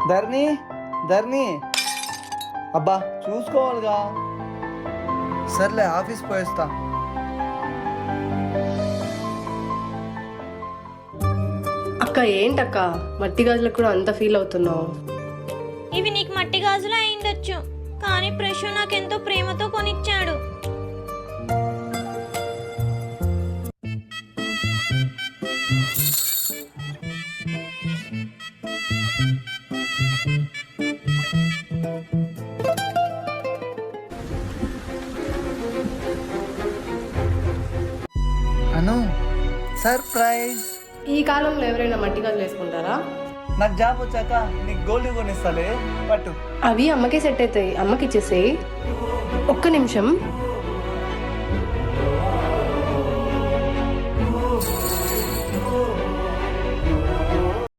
ధర్ని ధర్ని అబ్బా చూసుకోవాలిగా. సర్లే ఆఫీస్ పోయేస్తా. అక్క ఏంటక్క మట్టి గాజులకు కూడా అంత ఫీల్ అవుతున్నావు? ఇవి నీకు మట్టి గాజులు అయిండొచ్చు, కానీ ప్రశు నాకెంతో ప్రేమతో కొనిచ్చాడు. అను సర్ప్రైజ్. ఈ కాలంలో ఎవరైనా మట్టి గాజులు వేసుకుంటారా? నాకు జాబ్ వచ్చాక నీకు గోల్డ్ కొనిస్తాలే, పట్టు. అవి అమ్మకే సెట్ అవుతాయి, అమ్మకి ఇచ్చేసేయి. ఒక్క నిమిషం.